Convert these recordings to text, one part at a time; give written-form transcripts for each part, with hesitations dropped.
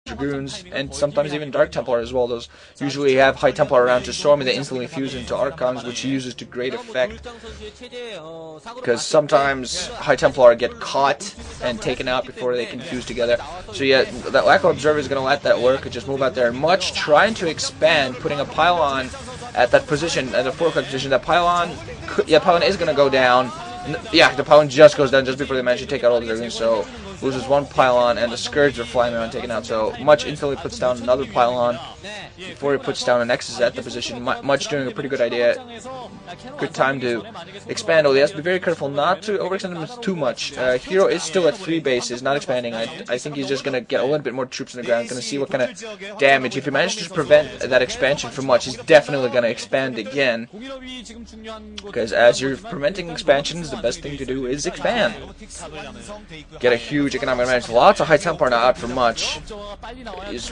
Dragoons, and sometimes even Dark Templar as well. Those usually have High Templar around to storm, and they instantly fuse into Archons, which he uses to great effect. Because sometimes High Templar get caught and taken out before they can fuse together. So yeah, that lack of Observer is going to let that work and just move out there. Much trying to expand, putting a pylon at that position, at the 4 o'clock position. That pylon, pylon is going to go down. Yeah, the pylon just goes down just before they manage to take out all the Zerglings, so loses 1 pylon, and the Scourge are flying around taken out, so Much instantly puts down another pylon before he puts down an Nexus at the position. Much doing a pretty good idea. Good time to expand. Oh, he has to be very careful not to overextend him too much. Hero is still at 3 bases, not expanding. I think he's just going to get a little bit more troops in the ground, going to see what kind of damage. If he manages to prevent that expansion from Much, he's definitely going to expand again. Because as you're preventing expansions, the best thing to do is expand. Get a huge economic advantage. Lots of High Templar now out for Much. I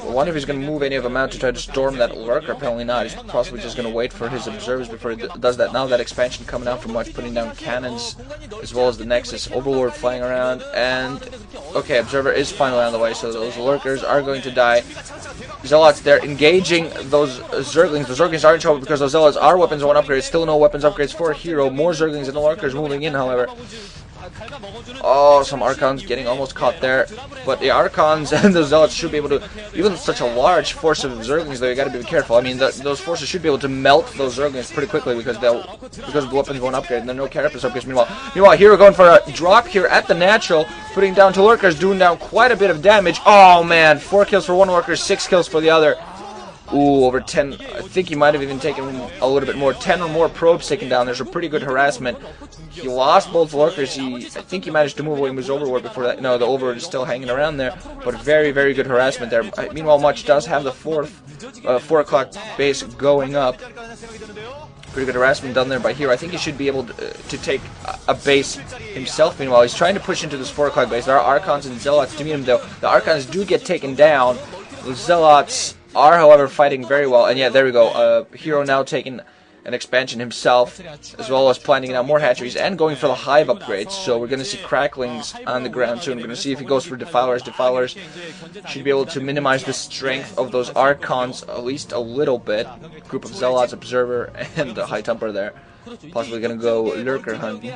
wonder if he's going to move any of them out to try to storm that lurker. Apparently not. He's possibly just going to wait for his observers before he does that. Now that expansion coming out for Much, putting down cannons as well as the Nexus. Overlord flying around, and okay, observer is finally on the way, so those lurkers are going to die. Zealots, they're engaging those Zerglings. The Zerglings are in trouble because those Zealots are weapons 1 upgrades. Still no weapons upgrades for Hero. More Zerglings and the lurkers moving in, however. Oh, some Archons getting almost caught there, but the Archons and the Zealots should be able to, even such a large force of Zerglings though, you gotta be careful. I mean, those forces should be able to melt those Zerglings pretty quickly because of the weapons won't upgrade, and then no Carapace upgrades. Meanwhile, Hero going for a drop here at the natural, putting down 2 lurkers, doing down quite a bit of damage. Oh man, 4 kills for 1 lurker, 6 kills for the other. Ooh, over 10. I think he might have even taken a little bit more. 10 or more probes taken down. There's a pretty good harassment. He lost both lurkers. I think he managed to move away with his Overlord before that. No, the Overlord is still hanging around there. But very, very good harassment there. Meanwhile, Much does have the 4 o'clock base going up. Pretty good harassment done there by Hero. I think he should be able to take a base himself. Meanwhile, he's trying to push into this 4 o'clock base. There are Archons and Zealots to meet him, though. The Archons do get taken down. The Zealots are, however, fighting very well. And yeah, there we go. Hero now taking an expansion himself, as well as planting out more hatcheries and going for the hive upgrades. So we're going to see cracklings on the ground soon. We're going to see if he goes for defilers. Defilers should be able to minimize the strength of those Archons at least a little bit. Group of Zealots, Observer, and the High Templar there. Possibly going to go lurker hunting.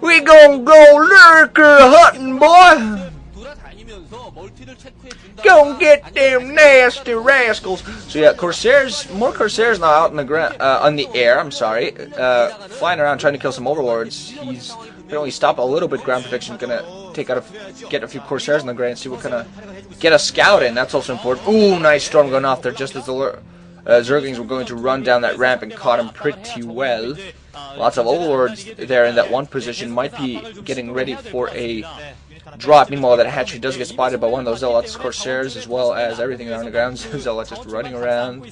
We gonna go lurker hunting, boy! Go get them nasty rascals. So yeah, Corsairs, more Corsairs now out in the ground, on the air. I'm sorry, flying around trying to kill some Overlords. He's apparently stopped a little bit ground protection. Gonna get a few Corsairs in the ground, see what kind of get a scout in. That's also important. Ooh, nice storm going off there just as the Zerglings were going to run down that ramp and caught him pretty well. Lots of Overlords there in that one position. Might be getting ready for a drop. Meanwhile, that hatchery does get spotted by one of those Zealots, Corsairs, as well as everything around the ground. Zealots just running around.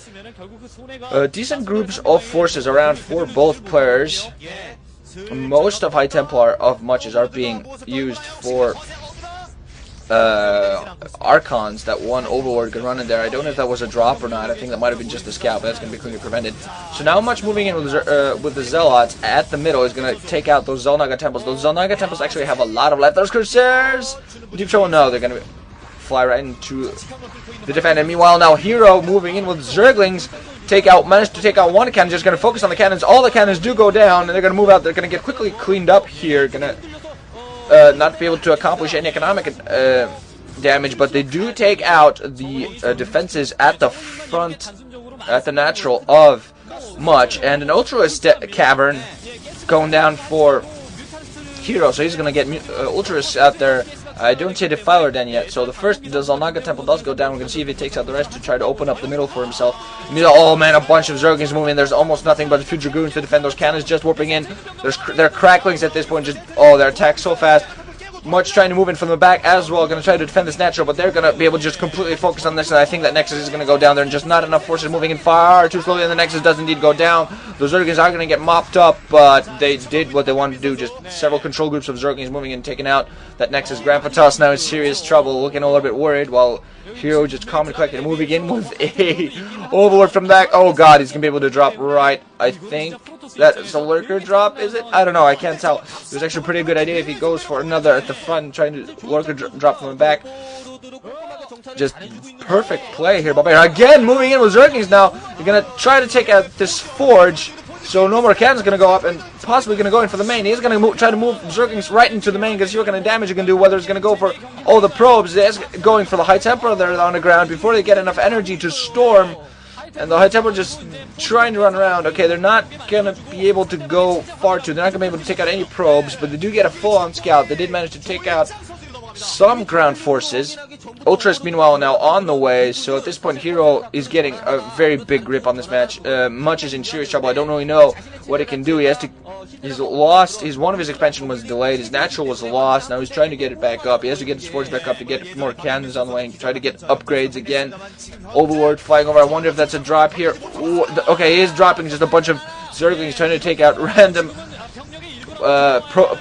Decent groups of forces around for both players. Most of High Templar of Muches are being used for Archons. That one Overlord could run in there. I don't know if that was a drop or not. I think that might have been just a scout, but that's going to be cleanly prevented. So now Much moving in with the Zealots at the middle is going to take out those Xel'Naga Temples. Those Xel'Naga Temples actually have a lot of life. Those Corsairs! Deep trouble? No, they're going to fly right into the defender. Meanwhile, now Hero moving in with Zerglings. Managed to take out one cannon. Just going to focus on the cannons. All the cannons do go down, and they're going to move out. They're going to get quickly cleaned up here. Going to not be able to accomplish any economic damage, but they do take out the defenses at the front, at the natural of Much, and an Ultralis cavern going down for Hero, so he's going to get Ultralis out there. I don't see a Defiler Den yet, so the Xel'Naga Temple does go down. We're going to see if he takes out the rest to try to open up the middle for himself. Oh man, a bunch of Zerglings moving. There's almost nothing but a few Dragoons to defend. Those cannons just warping in. They're cracklings at this point. They're attacked so fast. Much trying to move in from the back as well. Going to try to defend this natural, but they're going to be able to just completely focus on this. And I think that Nexus is going to go down there, and just not enough forces moving in far too slowly. And the Nexus does indeed go down. Those Zerglings are going to get mopped up, but they did what they wanted to do. Just several control groups of Zerglings moving in, taking out that Nexus. Grand Protoss now in serious trouble, looking a little bit worried, while Hero just calm and collected, moving in with a Overlord from that. Oh god, he's going to be able to drop right, I think. That's a lurker drop, is it? I don't know, I can't tell. It was actually a pretty good idea if he goes for another at the front, trying to lurker drop from the back. Just perfect play here. But again, moving in with Zerglings now. You're going to try to take out this Forge. So no more cannons going to go up and possibly going to go in for the main. He's going to try to move Zerglings right into the main because see what kind of damage you can do. Whether it's going to go for all the probes. He's going for the High Templar there on the ground before they get enough energy to storm. And the High Templar just trying to run around. Okay, they're not going to be able to go far too. They're not going to be able to take out any probes, but they do get a full-on scout. They did manage to take out some ground forces. Ultrask, meanwhile, now on the way. So at this point, Hero is getting a very big grip on this match. Much is in serious trouble. I don't really know what he can do. He has to. He's lost. One of his expansion was delayed. His natural was lost. Now he's trying to get it back up. He has to get his forge back up to get more cannons on the way and try to get upgrades again. Overlord flying over. I wonder if that's a drop here. Ooh, okay, he is dropping just a bunch of Zerglings trying to take out random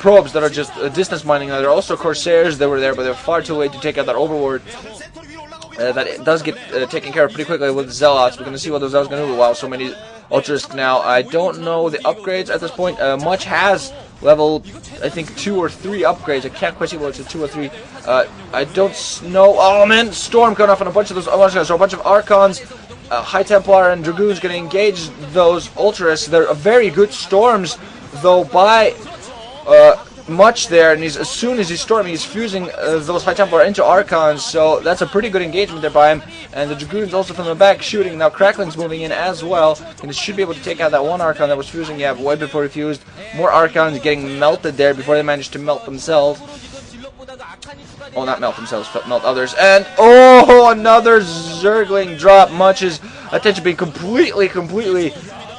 probes that are just distance mining. There are also Corsairs that were there, but they're far too late to take out that Overlord. That it does get taken care of pretty quickly with Zealots. We're going to see what those Zealots are going to do. Wow, so many Ultras now. I don't know the upgrades at this point. Much has level, I think, 2 or 3 upgrades. I can't quite see whether it's a 2 or 3. I don't know. Oh man, Storm coming off on a bunch of those. So a bunch of Archons, High Templar, and Dragoons going to engage those Ultras. They're very good storms, though, by Much there, and as soon as he's storming, he's fusing those High Templar into Archons, so that's a pretty good engagement there by him. And the Dragoons also from the back shooting. Now Crackling's moving in as well, and he should be able to take out that one Archon that was fusing. Yeah, way before he fused. More Archons getting melted there before they managed to melt themselves. Oh, not melt themselves, but melt others. And, oh, another Zergling drop. Much's attention being completely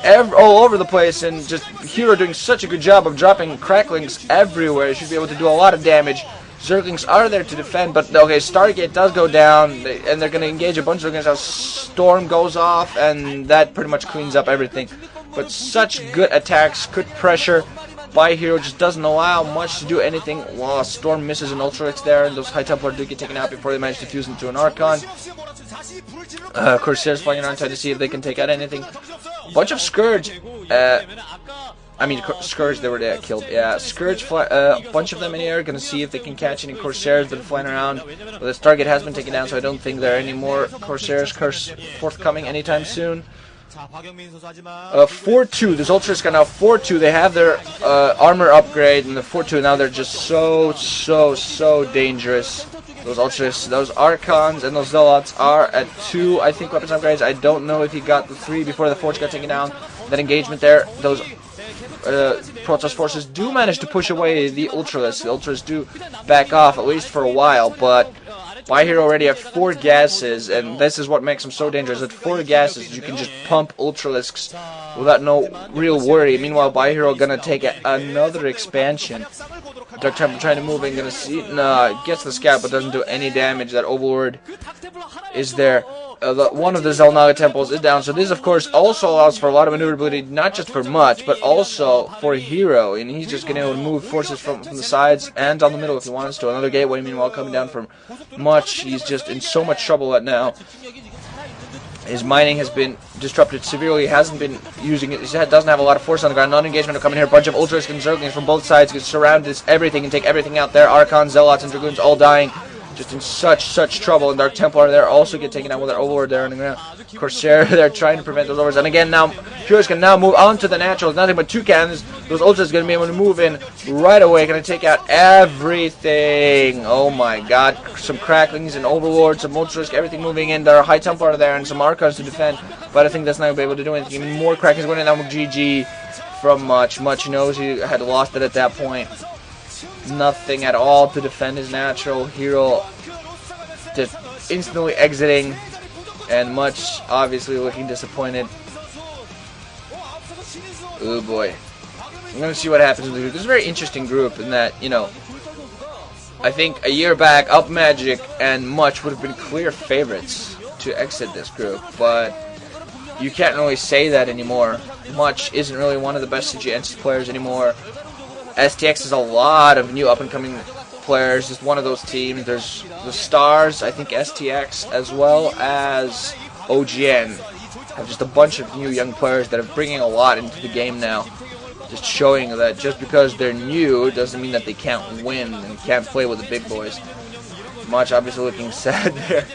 all over the place, and just Hero doing such a good job of dropping Cracklings everywhere. He should be able to do a lot of damage. Zerglings are there to defend, but okay, Stargate does go down, and they're going to engage a bunch of Zerglings. Now Storm goes off, and that pretty much cleans up everything. But such good attacks, good pressure by Hero, just doesn't allow Much to do anything. While Storm misses an Ultralix there, and those High Templar do get taken out before they manage to fuse into an Archon. Corsairs flying around trying to see if they can take out anything. Bunch of Scourge, Scourge, they were killed. Yeah, Scourge, a bunch of them in the air, gonna see if they can catch any Corsairs that are flying around. But this target has been taken down, so I don't think there are any more Corsairs forthcoming anytime soon. 4-2, this Ultras got now 4-2, they have their armor upgrade, and the 4-2, now they're just so dangerous. Those Ultras, those Archons, and those Zealots are at 2, I think, weapons upgrades. I don't know if he got the 3 before the Forge got taken down. That engagement there, those Protoss forces do manage to push away the Ultralists. The Ultras do back off, at least for a while, but by Hero already have 4 gases, and this is what makes them so dangerous. At 4 gases, you can just pump Ultralisks without no real worry. Meanwhile, by Hero gonna take another expansion. Dark Templar trying to move in, gonna see. Nah, gets the scout but doesn't do any damage. That Overlord is there. One of the Zelnaga temples is down, so this of course also allows for a lot of maneuverability, not just for Much, but also for Hero, and he's just gonna be able to move forces from the sides and down the middle if he wants to. Another gateway, meanwhile, coming down from Much. He's just in so much trouble right now. His mining has been disrupted severely. He hasn't been using it. He doesn't have a lot of force on the ground. Non-engagement are coming here. A bunch of Ultras and Zerglings from both sides can surround everything and take everything out there. Archons, Zealots, and Dragoons all dying. Just in such trouble. And Dark Templar there also get taken out with their Overlord there on the ground. Corsair, they're trying to prevent those Overlords. And again, now Heroes can now move on to the natural. Nothing but 2 cannons. Those Ultras going to be able to move in right away. Going to take out everything. Oh my god. Some Cracklings and Overlords, some Ultras, everything moving in. There are High Templar there and some Archons to defend. But I think that's not going to be able to do anything. Even more Cracklings going in now with GG from Much. Much knows he had lost it at that point. Nothing at all to defend his natural. Hero just instantly exiting, and Much obviously looking disappointed. Oh boy. I'm going to see what happens with the group. This is a very interesting group in that, you know, I think a year back, Up Magic and Much would have been clear favorites to exit this group, but you can't really say that anymore. Much isn't really one of the best CGN players anymore. STX has a lot of new up-and-coming players. It's one of those teams. There's the Stars, I think STX, as well as OGN. Have just a bunch of new young players that are bringing a lot into the game now. Just showing that just because they're new doesn't mean that they can't win and can't play with the big boys. Much obviously looking sad there.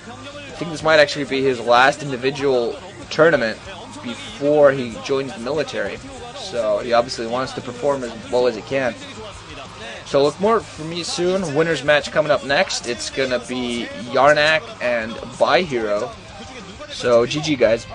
think this might actually be his last individual tournament before he joins the military. So he obviously wants to perform as well as he can. So look more for me soon. Winners match coming up next. It's gonna be Yarnak and By Hero. So GG guys.